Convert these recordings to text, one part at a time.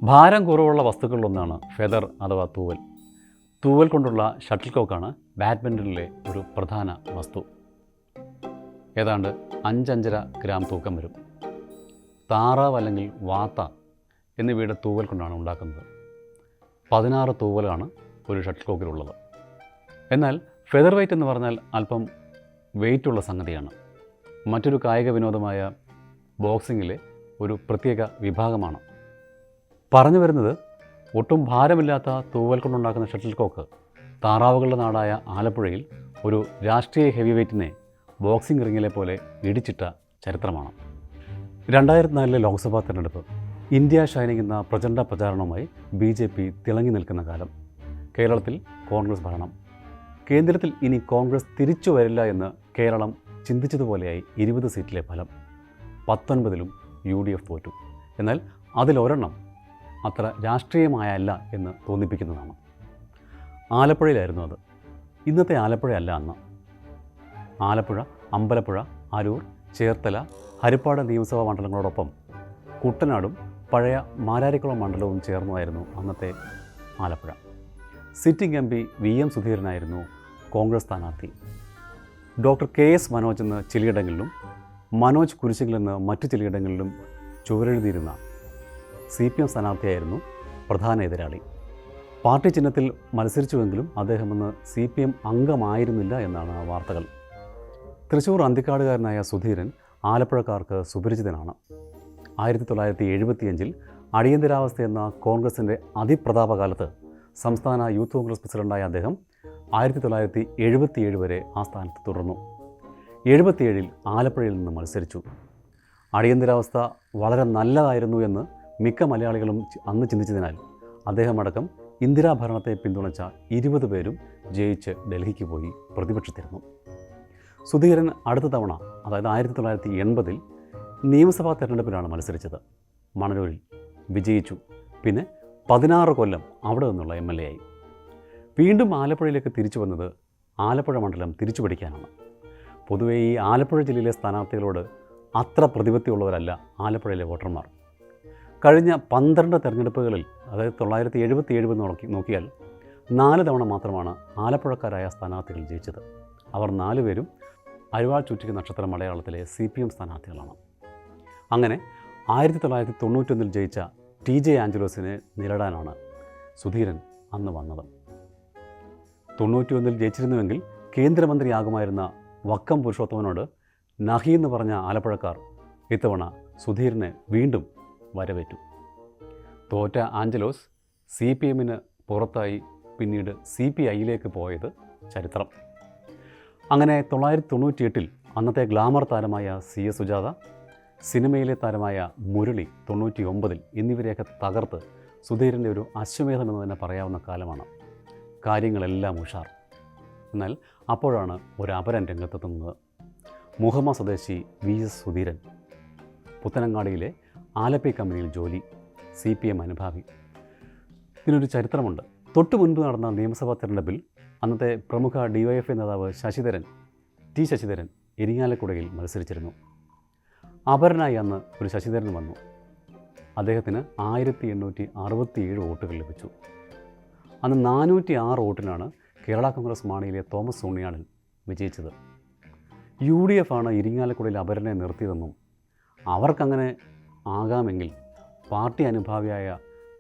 ഭാരം കുറവുള്ള വസ്തുക്കളിലൊന്നാണ് ഫെദർ അഥവാ തൂവൽ. തൂവൽ കൊണ്ടുള്ള ഷട്ടിൽ കോക്കാണ് ബാഡ്മിൻ്റണിലെ ഒരു പ്രധാന വസ്തു. ഏതാണ്ട് 5-5.5 ഗ്രാം തൂക്കം വരും. താറാവ് അല്ലെങ്കിൽ വാത്ത എന്നിവയുടെ തൂവൽ കൊണ്ടാണ് ഉണ്ടാക്കുന്നത്. 16 തൂവലാണ് ഒരു ഷട്ടിൽ കോക്കിലുള്ളത്. എന്നാൽ ഫെദർ വെയ്റ്റ് എന്ന് പറഞ്ഞാൽ അല്പം വെയ്റ്റുള്ള സംഗതിയാണ്. മറ്റൊരു കായിക വിനോദമായ ബോക്സിങ്ങിലെ ഒരു പ്രത്യേക വിഭാഗമാണ്. പറഞ്ഞു വരുന്നത്, ഒട്ടും ഭാരമില്ലാത്ത തൂവൽ കൊണ്ടുണ്ടാക്കുന്ന ഷട്ടിൽ കോക്ക് താറാവുകളുടെ നാടായ ആലപ്പുഴയിൽ ഒരു രാഷ്ട്രീയ ഹെവി വെയ്റ്റിനെ ബോക്സിംഗ് റിങ്ങിലെ പോലെ ഇടിച്ചിട്ട ചരിത്രമാണ്. 2004 ലോക്സഭാ തെരഞ്ഞെടുപ്പ്. ഇന്ത്യ ഷൈനിങ് എന്ന പ്രചണ്ഡ പ്രചാരണവുമായി BJP തിളങ്ങി നിൽക്കുന്ന കാലം. കേരളത്തിൽ കോൺഗ്രസ് ഭരണം. കേന്ദ്രത്തിൽ ഇനി കോൺഗ്രസ് തിരിച്ചു വരില്ല എന്ന് കേരളം ചിന്തിച്ചതുപോലെയായി 20 സീറ്റിലെ ഫലം. 19ലും UDF തോറ്റു. എന്നാൽ അതിലൊരെണ്ണം അത്ര രാഷ്ട്രീയമായല്ല എന്ന് തോന്നിപ്പിക്കുന്നതാണ്. ആലപ്പുഴയിലായിരുന്നു അത്. ഇന്നത്തെ ആലപ്പുഴയല്ല അന്ന്. ആലപ്പുഴ, അമ്പലപ്പുഴ, അരൂർ, ചേർത്തല, ഹരിപ്പാട് നിയമസഭാ മണ്ഡലങ്ങളോടൊപ്പം കുട്ടനാടും പഴയ മാരാരിക്കുളം മണ്ഡലവും ചേർന്നതായിരുന്നു അന്നത്തെ ആലപ്പുഴ. സിറ്റിംഗ് MP VM സുധീരനായിരുന്നു കോൺഗ്രസ് സ്ഥാനാർത്ഥി. ഡോക്ടർ KS മനോജ് എന്ന് ചിലയിടങ്ങളിലും മനോജ് കുരിശിലെന്ന് മറ്റു ചിലയിടങ്ങളിലും ചുവരെഴുതിയിരുന്ന CPM സ്ഥാനാർത്ഥിയായിരുന്നു പ്രധാന എതിരാളി. പാർട്ടി ചിഹ്നത്തിൽ മത്സരിച്ചുവെങ്കിലും അദ്ദേഹം അന്ന് CPM അംഗമായിരുന്നില്ല എന്നാണ് വാർത്തകൾ. തൃശ്ശൂർ അന്തിക്കാടുകാരനായ സുധീരൻ ആലപ്പുഴക്കാർക്ക് സുപരിചിതനാണ്. 1975 അടിയന്തരാവസ്ഥ എന്ന കോൺഗ്രസിൻ്റെ അതിപ്രതാപകാലത്ത് സംസ്ഥാന യൂത്ത് കോൺഗ്രസ് പ്രസിഡന്റായ അദ്ദേഹം 1977 വരെ ആ സ്ഥാനത്ത് തുടർന്നു. 77 ആലപ്പുഴയിൽ നിന്ന് മത്സരിച്ചു. അടിയന്തരാവസ്ഥ വളരെ നല്ലതായിരുന്നു എന്ന് മിക്ക മലയാളികളും അന്ന് ചിന്തിച്ചതിനാൽ അദ്ദേഹമടക്കം ഇന്ദിരാഭരണത്തെ പിന്തുണച്ച 20 പേരും ജയിച്ച് ഡൽഹിക്ക് പോയി പ്രതിപക്ഷത്തിരുന്നു. സുധീരൻ അടുത്ത തവണ, അതായത് 1980 നിയമസഭാ തെരഞ്ഞെടുപ്പിലാണ് മത്സരിച്ചത്. മണലൂരിൽ വിജയിച്ചു. പിന്നെ 16 കൊല്ലം അവിടെ നിന്നുള്ള MLA ആയി. വീണ്ടും ആലപ്പുഴയിലേക്ക് തിരിച്ചു വന്നത് ആലപ്പുഴ മണ്ഡലം തിരിച്ചു പിടിക്കാനാണ്. പൊതുവേ ഈ ആലപ്പുഴ ജില്ലയിലെ സ്ഥാനാർത്ഥികളോട് അത്ര പ്രതിപത്തിയുള്ളവരല്ല ആലപ്പുഴയിലെ വോട്ടർമാർ. കഴിഞ്ഞ 12 തെരഞ്ഞെടുപ്പുകളിൽ, അതായത് 1977 നോക്കിയാൽ 4 തവണ മാത്രമാണ് ആലപ്പുഴക്കാരായ സ്ഥാനാർത്ഥികൾ ജയിച്ചത്. അവർ 4 പേരും അരിവാൾ ചുറ്റിക നക്ഷത്ര മലയാളത്തിലെ CPM സ്ഥാനാർത്ഥികളാണ്. അങ്ങനെ 1991 ജയിച്ച TJ ആഞ്ചലോസിനെ നേരിടാനാണ് സുധീരൻ അന്ന് വന്നത്. 91 ജയിച്ചിരുന്നുവെങ്കിൽ കേന്ദ്രമന്ത്രിയാകുമായിരുന്ന വക്കം പുരുഷോത്തമനോട് നഹി എന്ന് പറഞ്ഞ ആലപ്പുഴക്കാർ ഇത്തവണ സുധീരനെ വീണ്ടും വരവേറ്റു. തോറ്റ ആഞ്ചലോസ് CPMന് പുറത്തായി പിന്നീട് CPIയിലേക്ക് പോയത് ചരിത്രം. അങ്ങനെ 1998 അന്നത്തെ ഗ്ലാമർ താരമായ CS സുജാത, സിനിമയിലെ താരമായ മുരളി 99 എന്നിവരെയൊക്കെ തകർത്ത് സുധീരൻ്റെ ഒരു അശ്വമേധമെന്ന് തന്നെ പറയാവുന്ന കാലമാണ്. കാര്യങ്ങളെല്ലാം ഉഷാർ. എന്നാൽ അപ്പോഴാണ് ഒരു അപരൻ രംഗത്തെത്തുന്നത്. മുഹമ്മ സ്വദേശി VS സുധീരൻ. പുത്തനങ്ങാടിയിലെ ആലപ്പി കമ്പനിയിൽ ജോലി. CPM അനുഭാവി. ഇതിനൊരു ചരിത്രമുണ്ട്. തൊട്ടു മുൻപ് നടന്ന നിയമസഭാ തെരഞ്ഞെടുപ്പിൽ അന്നത്തെ പ്രമുഖ DYFI നേതാവ് ശശിധരൻ ഇരിങ്ങാലക്കുടയിൽ മത്സരിച്ചിരുന്നു. അപരനായി അന്ന് ഒരു ശശിധരൻ വന്നു. അദ്ദേഹത്തിന് 1867 വോട്ടുകൾ ലഭിച്ചു. അന്ന് 406 വോട്ടിനാണ് കേരള കോൺഗ്രസ് മാണിയിലെ തോമസ് ഉണ്ണിയാടൻ വിജയിച്ചത്. UDF ആണ് ഇരിങ്ങാലക്കുടയിൽ അപരനെ നിർത്തിയതെന്നും അവർക്കങ്ങനെ ആകാമെങ്കിൽ പാർട്ടി അനുഭാവിയായ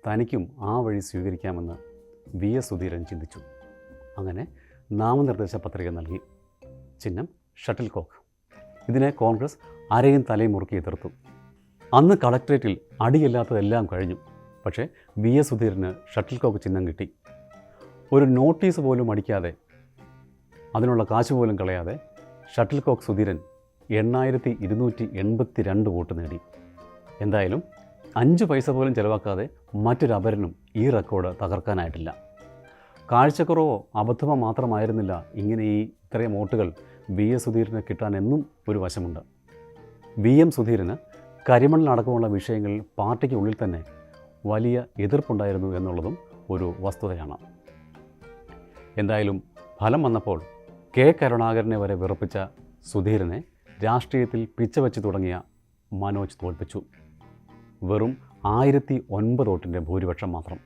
തനിക്കും ആ വഴി സ്വീകരിക്കാമെന്ന് VS സുധീരൻ ചിന്തിച്ചു. അങ്ങനെ നാമനിർദ്ദേശ പത്രിക നൽകി. ചിഹ്നം ഷട്ടിൽ കോക്ക്. ഇതിനെ കോൺഗ്രസ് അരയും തലയും മുറുക്കി എതിർത്തു. അന്ന് കളക്ട്രേറ്റിൽ അടിയില്ലാത്തതെല്ലാം കഴിഞ്ഞു. പക്ഷേ VS സുധീരന് ഷട്ടിൽ കോക്ക് ചിഹ്നം കിട്ടി. ഒരു നോട്ടീസ് പോലും അടിക്കാതെ, അതിനുള്ള കാശ് പോലും കളയാതെ ഷട്ടിൽ കോക്ക് സുധീരൻ 8282 വോട്ട് നേടി. എന്തായാലും 5 പൈസ പോലും ചിലവാക്കാതെ മറ്റൊരു അപരനും ഈ റെക്കോർഡ് തകർക്കാനായിട്ടില്ല. കാഴ്ചക്കുറവോ അബദ്ധമോ മാത്രമായിരുന്നില്ല ഇങ്ങനെ ഇത്രയും വോട്ടുകൾ VS സുധീരന് കിട്ടാൻ എന്നും ഒരു വശമുണ്ട്. VM സുധീരന് കരിമണ്ണടക്കമുള്ള വിഷയങ്ങളിൽ പാർട്ടിക്ക് ഉള്ളിൽ തന്നെ വലിയ എതിർപ്പുണ്ടായിരുന്നു എന്നുള്ളതും ഒരു വസ്തുതയാണ്. എന്തായാലും ഫലം വന്നപ്പോൾ K കരുണാകരനെ വരെ വിറപ്പിച്ച സുധീരനെ രാഷ്ട്രീയത്തിൽ പിച്ചവെച്ച് തുടങ്ങിയ മനോജ് തോൽപ്പിച്ചു. വെറും 1009 വോട്ടിൻ്റെ ഭൂരിപക്ഷം മാത്രം.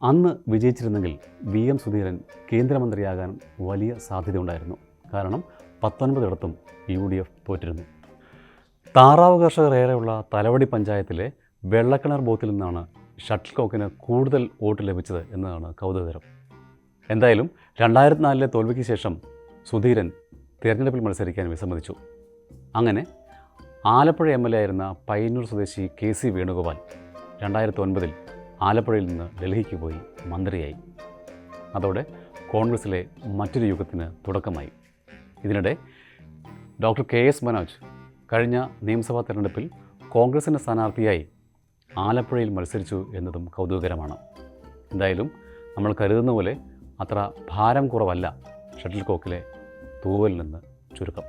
അന്ന് വിജയിച്ചിരുന്നെങ്കിൽ VM സുധീരൻ കേന്ദ്രമന്ത്രിയാകാൻ വലിയ സാധ്യതയുണ്ടായിരുന്നു. കാരണം 19 UDF തോറ്റിരുന്നു. താറാവ് കർഷകർ ഏറെയുള്ള തലവടി പഞ്ചായത്തിലെ വെള്ളക്കിണർ ബൂത്തിൽ നിന്നാണ് ഷട്ടിൽ കോക്കിന് കൂടുതൽ വോട്ട് ലഭിച്ചത് എന്നതാണ് കൗതുകകരം. എന്തായാലും 2004 തോൽവിക്ക് ശേഷം സുധീരൻ തിരഞ്ഞെടുപ്പിൽ മത്സരിക്കാൻ വിസമ്മതിച്ചു. അങ്ങനെ ആലപ്പുഴ MLA ആയിരുന്ന പയ്യന്നൂർ സ്വദേശി KC വേണുഗോപാൽ 2009 ആലപ്പുഴയിൽ നിന്ന് ഡൽഹിക്ക് പോയി മന്ത്രിയായി. അതോടെ കോൺഗ്രസിലെ മറ്റൊരു യുഗത്തിന് തുടക്കമായി. ഇതിനിടെ ഡോക്ടർ KS മനോജ് കഴിഞ്ഞ നിയമസഭാ തെരഞ്ഞെടുപ്പിൽ കോൺഗ്രസിൻ്റെ സ്ഥാനാർത്ഥിയായി ആലപ്പുഴയിൽ മത്സരിച്ചു എന്നതും കൗതുകകരമാണ്. എന്തായാലും നമ്മൾ കരുതുന്ന പോലെ അത്ര ഭാരം കുറവല്ല ഷട്ടിൽ കോക്കിലെ തൂവലിൽ നിന്ന് ചുരുക്കം.